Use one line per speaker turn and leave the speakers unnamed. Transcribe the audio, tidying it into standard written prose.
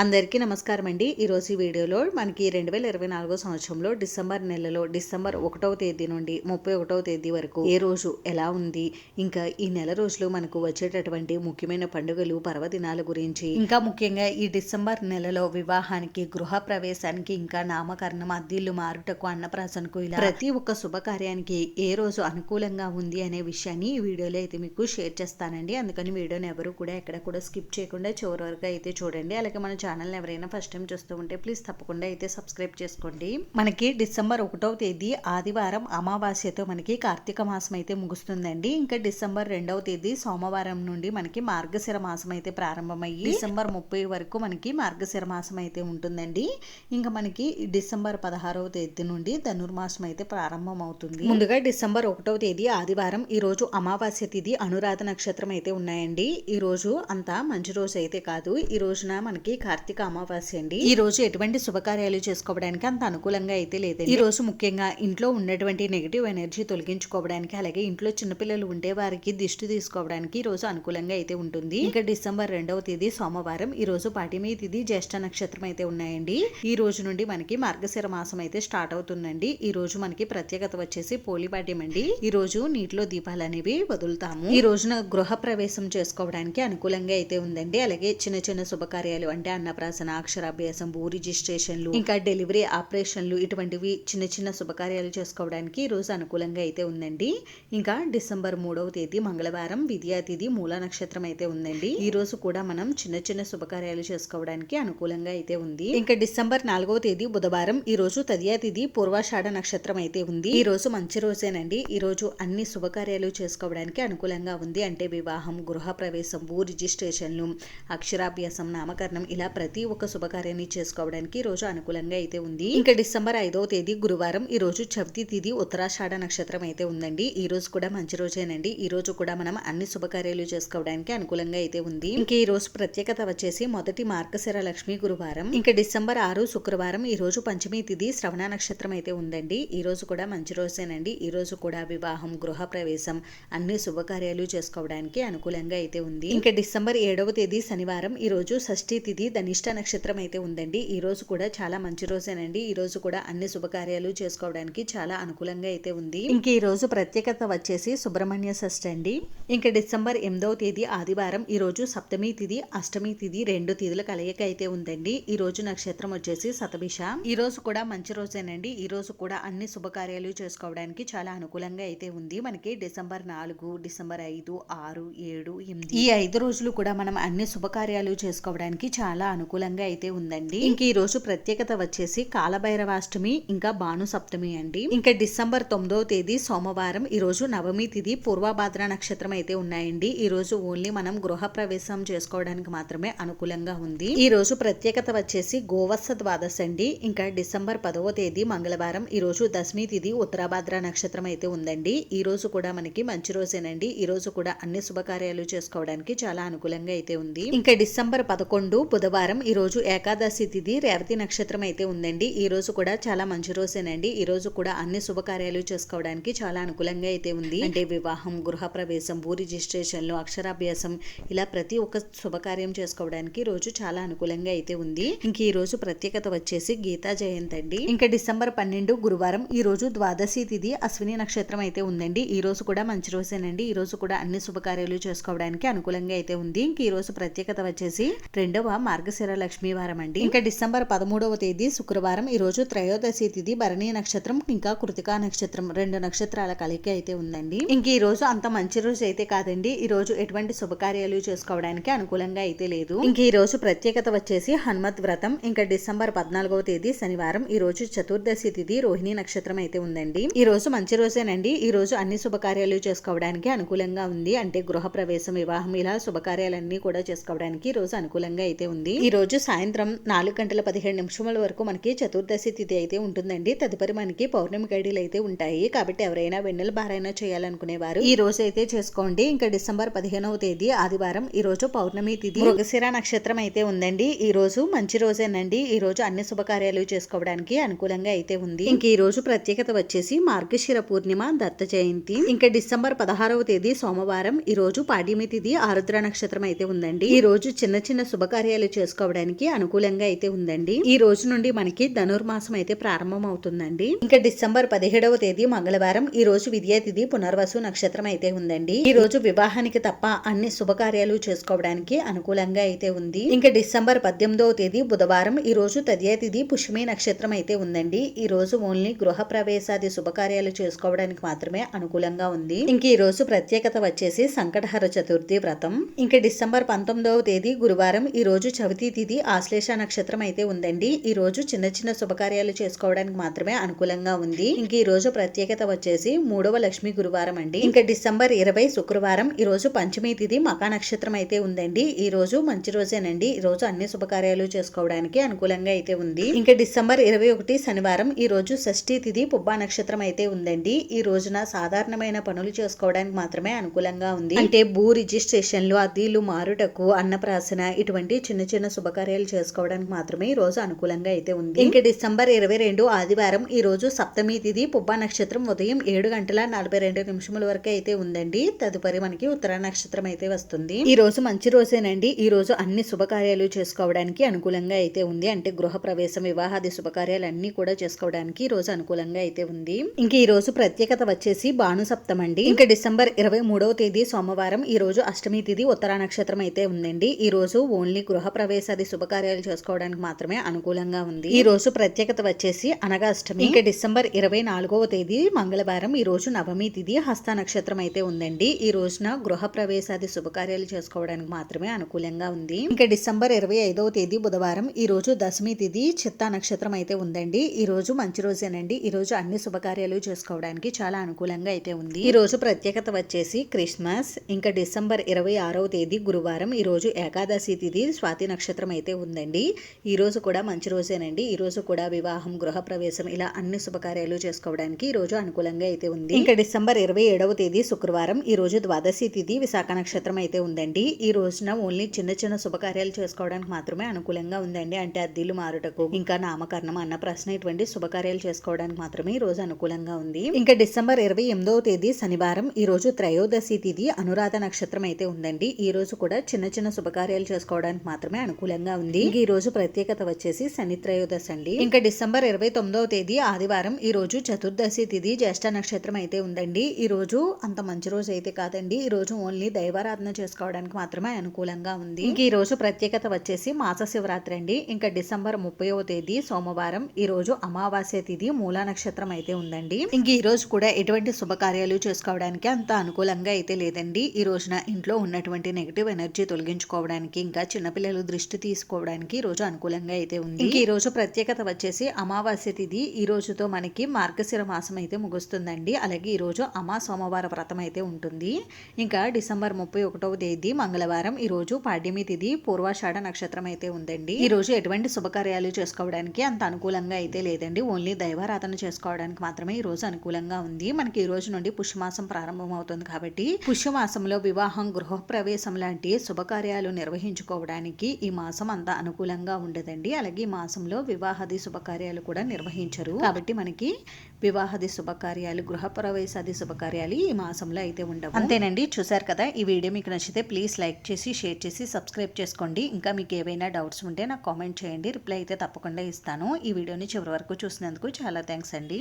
అందరికీ నమస్కారం అండి. ఈరోజు ఈ వీడియోలో మనకి 2024 సంవత్సరంలో డిసెంబర్ నెలలో డిసెంబర్ 1వ తేదీ నుండి 31వ తేదీ వరకు ఏ రోజు ఎలా ఉంది, ఇంకా ఈ నెల రోజులు మనకు వచ్చేటటువంటి ముఖ్యమైన పండుగలు పర్వదినాల గురించి, ఇంకా ముఖ్యంగా ఈ డిసెంబర్ నెలలో వివాహానికి, గృహ ప్రవేశానికి, ఇంకా నామకరణం, అద్దిల్లు మారుటకు, అన్నప్రాసనకు, ఇలా ప్రతి ఒక్క శుభకార్యానికి ఏ రోజు అనుకూలంగా ఉంది అనే విషయాన్ని ఈ వీడియోలో అయితే మీకు షేర్ చేస్తానండి. అందుకని వీడియోని ఎవరు కూడా ఎక్కడ కూడా స్కిప్ చేయకుండా చివరి వరకు అయితే చూడండి. అలాగే మన ఛానల్ని ఎవరైనా ఫస్ట్ టైం చూస్తూ ఉంటే ప్లీజ్ తప్పకుండా అయితే సబ్స్క్రైబ్ చేసుకోండి. మనకి డిసెంబర్ 1వ తేదీ ఆదివారం అమావాస్యతో మనకి కార్తీక మాసం అయితే ముగుస్తుందండి. ఇంకా డిసెంబర్ 2వ తేదీ సోమవారం నుండి మనకి మార్గశిర మాసం అయితే ప్రారంభమయ్యి డిసెంబర్ 30 వరకు మనకి మార్గశిర మాసం అయితే ఉంటుందండి. ఇంకా మనకి డిసెంబర్ 16వ తేదీ నుండి ధనుర్మాసం అయితే ప్రారంభం అవుతుంది. ముందుగా డిసెంబర్ 1వ తేదీ ఆదివారం, ఈ రోజు అమావాస్య తిథి, అనురాధ నక్షత్రం అయితే ఉన్నాయండి. ఈ రోజు అంతా మంచి రోజు అయితే కాదు. ఈ రోజున మనకి కార్తీక అమావాస్య అండి. ఈ రోజు ఎటువంటి శుభకార్యాలు చేసుకోవడానికి అంత అనుకూలంగా అయితే లేదండి. ఈ రోజు ముఖ్యంగా ఇంట్లో ఉన్నటువంటి నెగిటివ్ ఎనర్జీ తొలగించుకోవడానికి, అలాగే ఇంట్లో చిన్నపిల్లలు ఉంటే వారికి దిష్టి తీసుకోవడానికి ఈ రోజు అనుకూలంగా అయితే ఉంటుంది. ఇంకా డిసెంబర్ 2వ తేదీ సోమవారం, ఈ రోజు పాటిమి తిథి, జ్యేష్ఠ నక్షత్రం అయితే ఉన్నాయండి. ఈ రోజు నుండి మనకి మార్గశిర మాసం అయితే స్టార్ట్ అవుతుందండి. ఈ రోజు మనకి ప్రత్యేకత వచ్చేసి పోలిపాడ్యం అండి. ఈ రోజు నీటిలో దీపాలు అనేవి వదులుతాము. ఈ రోజున గృహ ప్రవేశం చేసుకోవడానికి అనుకూలంగా అయితే ఉందండి. అలాగే చిన్న చిన్న శుభకార్యాలు అంటే అన్నప్రాసన, అక్షరాభ్యాసం, భూ రిజిస్ట్రేషన్లు, ఇంకా డెలివరీ ఆపరేషన్లు, ఇటువంటివి చిన్న చిన్న శుభకార్యాలు చేసుకోవడానికి ఈ రోజు అనుకూలంగా అయితే ఉందండి. ఇంకా డిసెంబర్ 3వ తేదీ మంగళవారం, విద్యా తిథి, మూల నక్షత్రం అయితే ఉందండి. ఈ రోజు కూడా మనం చిన్న చిన్న శుభకార్యాలు చేసుకోవడానికి అనుకూలంగా అయితే ఉంది. ఇంకా డిసెంబర్ 4వ తేదీ బుధవారం, ఈ రోజు తదియా తిథి, పూర్వాషాఢ నక్షత్రం అయితే ఉంది. ఈ రోజు మంచి రోజేనండి. ఈ రోజు అన్ని శుభకార్యాలు చేసుకోవడానికి అనుకూలంగా ఉంది. అంటే వివాహం, గృహ ప్రవేశం, భూ రిజిస్ట్రేషన్లు, అక్షరాభ్యాసం, నామకరణం, ఇలా ప్రతి ఒక్క శుభకార్యాన్ని చేసుకోవడానికి ఈ రోజు అనుకూలంగా అయితే ఉంది. ఇంకా డిసెంబర్ 5వ తేదీ గురువారం, ఈ రోజు చవితి తిథి, ఉత్తరాషాఢ నక్షత్రం అయితే ఉందండి. ఈ రోజు కూడా మంచి రోజేనండి. ఈ రోజు కూడా మనం అన్ని శుభకార్యాలు చేసుకోవడానికి అనుకూలంగా అయితే ఉంది. ఇంకా ఈ రోజు ప్రత్యేకత వచ్చేసి మొదటి మార్గశిర లక్ష్మి గురువారం. ఇంకా డిసెంబర్ 6 శుక్రవారం, ఈ రోజు పంచమి తిథి, శ్రవణ నక్షత్రం అయితే ఉందండి. ఈ రోజు కూడా మంచి రోజేనండి. ఈ రోజు కూడా వివాహం, గృహ ప్రవేశం, అన్ని శుభకార్యాలు చేసుకోవడానికి అనుకూలంగా అయితే ఉంది. ఇంకా డిసెంబర్ 7వ తేదీ శనివారం, ఈ రోజు షష్ఠి తిథి, ధనిష్ట నక్షత్రం అయితే ఉందండి. ఈ రోజు కూడా చాలా మంచి రోజేనండి. ఈ రోజు కూడా అన్ని శుభకార్యాలు చేసుకోవడానికి చాలా అనుకూలంగా అయితే ఉంది. ఇంక ఈ రోజు ప్రత్యేకత వచ్చేసి సుబ్రహ్మణ్య షష్ఠి అండి. ఇంకా డిసెంబర్ 8వ తేదీ ఆదివారం, ఈ రోజు సప్తమి తిథి, అష్టమి తిథి, 2 తిథుల కలయిక అయితే ఉందండి. ఈ రోజు నక్షత్రం వచ్చేసి శతభిష. ఈ రోజు కూడా మంచి రోజేనండి. ఈ రోజు కూడా అన్ని శుభకార్యాలు చేసుకోవడానికి చాలా అనుకూలంగా అయితే ఉంది. మనకి డిసెంబర్ 4, డిసెంబర్ 5, 6, 7, 8 ఈ 5 రోజులు కూడా మనం అన్ని శుభకార్యాలు చేసుకోవడానికి చాలా అనుకూలంగా అయితే ఉందండి. ఇంక ఈ రోజు ప్రత్యేకత వచ్చేసి కాలభైరవాష్టమి, ఇంకా భాను సప్తమి అండి. ఇంకా డిసెంబర్ 9వ తేదీ సోమవారం, ఈ రోజు నవమి తిథి, పూర్వభాద్ర నక్షత్రం అయితే ఉన్నాయండి. ఈ రోజు ఓన్లీ మనం గృహ ప్రవేశం చేసుకోవడానికి మాత్రమే అనుకూలంగా ఉంది. ఈ రోజు ప్రత్యేకత వచ్చేసి గోవత్స ద్వాదశి అండి. ఇంకా డిసెంబర్ 10వ తేదీ మంగళవారం, ఈ రోజు దశమి తిథి, ఉత్తరాభాద్ర నక్షత్రం అయితే ఉందండి. ఈ రోజు కూడా మనకి మంచి రోజేనండి. ఈ రోజు కూడా అన్ని శుభకార్యాలు చేసుకోవడానికి చాలా అనుకూలంగా అయితే ఉంది. ఇంకా డిసెంబర్ 11 బుధవారం, ఈ రోజు ఏకాదశి తిథి, రేవతి నక్షత్రం అయితే ఉందండి. ఈ రోజు కూడా చాలా మంచి రోజేనండి. ఈ రోజు కూడా అన్ని శుభకార్యాలు చేసుకోవడానికి చాలా అనుకూలంగా అయితే ఉంది. అంటే వివాహం, గృహ ప్రవేశం, భూ రిజిస్ట్రేషన్లు, అక్షరాభ్యాసం, ఇలా ప్రతి ఒక్క శుభకార్యం చేసుకోవడానికి ఈ రోజు చాలా అనుకూలంగా అయితే ఉంది. ఇంక ఈ రోజు ప్రత్యేకత వచ్చేసి గీతా జయంతి అండి. ఇంకా డిసెంబర్ 12 గురువారం, ఈ రోజు ద్వాదశి తిథి, అశ్విని నక్షత్రం అయితే ఉందండి. ఈ రోజు కూడా మంచి రోజేనండి. ఈ రోజు కూడా అన్ని శుభకార్యాలు చేసుకోవడానికి అనుకూలంగా అయితే ఉంది. ఇంక ఈ రోజు ప్రత్యేకత వచ్చేసి 2వ మార్గశిర లక్ష్మీ వారం అండి. ఇంకా డిసెంబర్ 13వ తేదీ శుక్రవారం, ఈ రోజు త్రయోదశి తిథి, భరణి నక్షత్రం, ఇంకా కృతికా నక్షత్రం, 2 నక్షత్రాల కలిక అయితే ఉందండి. ఇంక ఈ రోజు అంత మంచి రోజు అయితే కాదండి. ఈ రోజు ఎటువంటి శుభకార్యాలు చేసుకోవడానికి అనుకూలంగా అయితే లేదు. ఇంక ఈ రోజు ప్రత్యేకత వచ్చేసి హనుమత్ వ్రతం. ఇంకా డిసెంబర్ 14వ తేదీ శనివారం, ఈ రోజు చతుర్దశి తిథి, రోహిణి నక్షత్రం అయితే ఉందండి. ఈ రోజు మంచి రోజేనండి. ఈ రోజు అన్ని శుభకార్యాలు చేసుకోవడానికి అనుకూలంగా ఉంది. అంటే గృహ ప్రవేశం, వివాహం, ఇలా శుభకార్యాలన్నీ కూడా చేసుకోవడానికి ఈ రోజు అనుకూలంగా అయితే ఉంది. ఈ రోజు సాయంత్రం 4:15 వరకు మనకి చతుర్దశి తిథి అయితే ఉంటుందండి. తదుపరి మనకి పౌర్ణమి గడియలు అయితే ఉంటాయి. కాబట్టి ఎవరైనా వెన్నెల బారైనా చేయాలనుకునేవారు ఈ రోజు అయితే చేసుకోండి. ఇంకా డిసెంబర్ 15వ తేదీ ఆదివారం, ఈ రోజు పౌర్ణమి తిథి, మృగశిర నక్షత్రం అయితే ఉందండి. ఈ రోజు మంచి రోజేనండి. ఈ రోజు అన్ని శుభకార్యాలు చేసుకోవడానికి అనుకూలంగా అయితే ఉంది. ఇంక ఈ రోజు ప్రత్యేకత వచ్చేసి మార్గశిర పూర్ణిమ, దత్త జయంతి. ఇంకా డిసెంబర్ 16వ తేదీ సోమవారం, ఈ రోజు పాడ్యమి తిథి, ఆరుద్ర నక్షత్రం అయితే ఉందండి. ఈ రోజు చిన్న చిన్న శుభకార్యాలు చేసుకోవడానికి అనుకూలంగా అయితే ఉందండి. ఈ రోజు నుండి మనకి ధనుర్మాసం అయితే ప్రారంభం అవుతుందండి. ఇంకా డిసెంబర్ 17వ తేదీ మంగళవారం ఈ రోజు విద్యా తిథి పునర్వసు నక్షత్రం అయితే ఉందండి. ఈ రోజు వివాహానికి తప్ప అన్ని శుభకార్యాలు చేసుకోవడానికి అనుకూలంగా అయితే ఉంది. ఇంకా డిసెంబర్ 18వ తేదీ బుధవారం ఈ రోజు తదియా తిథి పుష్యమి నక్షత్రం అయితే ఉందండి. ఈ రోజు ఓన్లీ గృహ ప్రవేశాది శుభకార్యాలు చేసుకోవడానికి మాత్రమే అనుకూలంగా ఉంది. ఇంక ఈ రోజు ప్రత్యేకత వచ్చేసి సంకటహర చతుర్థి వ్రతం. ఇంకా డిసెంబర్ 19వ తేదీ గురువారం ఈ రోజు చవితి తిథి ఆశ్లేష నక్షత్రం అయితే ఉందండి. ఈ రోజు చిన్న చిన్న శుభకార్యాలు చేసుకోవడానికి మాత్రమే అనుకూలంగా ఉంది. ఇంక ఈ రోజు ప్రత్యేకత వచ్చేసి 3వ లక్ష్మి గురువారం అండి. ఇంకా డిసెంబర్ 20 శుక్రవారం ఈ రోజు పంచమి తిథి మకా నక్షత్రం అయితే ఉందండి. ఈ రోజు మంచి రోజేనండి. ఈ రోజు అన్ని శుభకార్యాలు చేసుకోవడానికి అనుకూలంగా అయితే ఉంది. ఇంకా డిసెంబర్ 21 శనివారం ఈ రోజు షష్ఠి తిథి పుబ్బా నక్షత్రం అయితే ఉందండి. ఈ రోజున సాధారణమైన పనులు చేసుకోవడానికి మాత్రమే అనుకూలంగా ఉంది. అంటే భూ రిజిస్ట్రేషన్లు, అద్దీలు మారుటకు, అన్నప్రాసన ఇటువంటి చిన్న చిన్న శుభకార్యాలు చేసుకోవడానికి మాత్రమే ఈ రోజు అనుకూలంగా అయితే ఉంది. ఇంకా డిసెంబర్ 22 ఆదివారం ఈ రోజు సప్తమి తిథి పుబ్బా నక్షత్రం ఉదయం 7:42 వరకు అయితే ఉందండి. తదుపరి మనకి ఉత్తర నక్షత్రం అయితే వస్తుంది. ఈ రోజు మంచి రోజేనండి. ఈ రోజు అన్ని శుభకార్యాలు చేసుకోవడానికి అనుకూలంగా అయితే ఉంది. అంటే గృహ ప్రవేశం, వివాహాది శుభకార్యాలు అన్ని కూడా చేసుకోవడానికి ఈ రోజు అనుకూలంగా అయితే ఉంది. ఇంక ఈ రోజు ప్రత్యేకత వచ్చేసి భాను సప్తం అండి. ఇంకా డిసెంబర్ 23వ తేదీ సోమవారం ఈ రోజు అష్టమి తిథి ఉత్తర నక్షత్రం అయితే ఉందండి. ఈ రోజు ఓన్లీ గృహ ప్రవేశాది శుభకార్యాలు చేసుకోవడానికి మాత్రమే అనుకూలంగా ఉంది. ఈ రోజు ప్రత్యేకత వచ్చేసి అనగా అష్టమి. ఇంకా డిసెంబర్ 24వ తేదీ మంగళవారం ఈ రోజు నవమి తిథి హస్త నక్షత్రం అయితే ఉందండి. ఈ రోజున గృహ ప్రవేశాది శుభకార్యాలు చేసుకోవడానికి మాత్రమే అనుకూలంగా ఉంది. ఇంకా డిసెంబర్ 25వ తేదీ బుధవారం ఈ రోజు దశమి తిథి చిత్తా నక్షత్రం అయితే ఉందండి. ఈ రోజు మంచి రోజేనండి. ఈ రోజు అన్ని శుభకార్యాలు చేసుకోవడానికి చాలా అనుకూలంగా అయితే ఉంది. ఈ రోజు ప్రత్యేకత వచ్చేసి క్రిస్మస్. ఇంకా డిసెంబర్ 26వ తేదీ గురువారం ఈ రోజు ఏకాదశి తిథి స్వాతి నక్షత్రం అయితే ఉందండి. ఈ రోజు కూడా మంచి రోజేనండి. ఈ రోజు కూడా వివాహం, గృహ ప్రవేశం ఇలా అన్ని శుభకార్యాలు చేసుకోవడానికి ఈ రోజు అనుకూలంగా అయితే ఉంది. ఇంకా డిసెంబర్ 27వ తేదీ శుక్రవారం ఈ రోజు ద్వాదశి తిథి విశాఖ నక్షత్రం అయితే ఉందండి. ఈ రోజున ఓన్లీ చిన్న చిన్న శుభకార్యాలు చేసుకోవడానికి మాత్రమే అనుకూలంగా ఉందండి. అంటే అద్దీలు మారుటకు, ఇంకా నామకరణం, అన్నప్రాసన ఇటువంటి శుభకార్యాలు చేసుకోవడానికి మాత్రమే ఈ రోజు అనుకూలంగా ఉంది. ఇంకా డిసెంబర్ 28వ తేదీ శనివారం ఈ రోజు త్రయోదశి తిథి అనురాధ నక్షత్రం అయితే ఉందండి. ఈ రోజు కూడా చిన్న చిన్న శుభకార్యాలు చేసుకోవడానికి మాత్రమే అనుకూలంగా ఉంది. ఈ రోజు ప్రత్యేకత వచ్చేసి శని త్రయోదశి అండి. ఇంకా డిసెంబర్ 29వ తేదీ ఆదివారం ఈ రోజు చతుర్దశి తిథి జ్యేష్ఠ నక్షత్రం అయితే ఉందండి. ఈ రోజు అంత మంచి రోజు అయితే కాదండి. ఈ రోజు ఓన్లీ దైవారాధన చేసుకోవడానికి మాత్రమే అనుకూలంగా ఉంది. ఇంక ఈ రోజు ప్రత్యేకత వచ్చేసి మాస శివరాత్రి అండి. ఇంకా డిసెంబర్ 30వ తేదీ సోమవారం ఈ రోజు అమావాస్య తిథి మూలా నక్షత్రం అయితే ఉందండి. ఇంక ఈ రోజు కూడా ఎటువంటి శుభకార్యాలు చేసుకోవడానికి అంత అనుకూలంగా అయితే లేదండి. ఈ రోజున ఇంట్లో ఉన్నటువంటి నెగిటివ్ ఎనర్జీ తొలగించుకోవడానికి, ఇంకా చిన్నపిల్లలు దృష్టి తీసుకోవడానికి ఈ రోజు అనుకూలంగా అయితే ఉంది. ఇంక ఈ రోజు ప్రత్యేకత వచ్చేసి అమావాస్య తిథి ఈ రోజుతో మనకి మార్గశిర మాసం అయితే ముగుస్తుందండి. అలాగే ఈ రోజు అమా సోమవార వ్రతం అయితే ఉంటుంది. ఇంకా డిసెంబర్ 31వ తేదీ మంగళవారం ఈ రోజు పాడ్యమి తిథి పూర్వాషాఢ నక్షత్రం అయితే ఉందండి. ఈ రోజు ఎటువంటి శుభకార్యాలు చేసుకోవడానికి అంత అనుకూలంగా అయితే లేదండి. ఓన్లీ దైవారాధన చేసుకోవడానికి మాత్రమే ఈ రోజు అనుకూలంగా ఉంది. మనకి ఈ రోజు నుండి పుష్యమాసం ప్రారంభం అవుతుంది కాబట్టి పుష్యమాసంలో వివాహం, గృహప్రవేశం లాంటి శుభకార్యాలు నిర్వహించుకోవడానికి ఈ మాసం అంత అనుకూలంగా ఉండదండి. అలాగే ఈ మాసంలో వివాహాది శుభకార్యాలు కూడా నిర్వహించరు కాబట్టి మనకి వివాహాది శుభకార్యాలు, గృహప్రవేశాది శుభకార్యాలు ఈ మాసంలో అయితే ఉండవు. అంతేనండి. చూసారు కదా, ఈ వీడియో మీకు నచ్చితే ప్లీజ్ లైక్ చేసి, షేర్ చేసి, సబ్స్క్రైబ్ చేసుకోండి. ఇంకా మీకు ఏవైనా డౌట్స్ ఉంటే నాకు కామెంట్ చేయండి. రిప్లై అయితే తప్పకుండా ఇస్తాను. ఈ వీడియోని చివరి వరకు చూసినందుకు చాలా థ్యాంక్స్ అండి.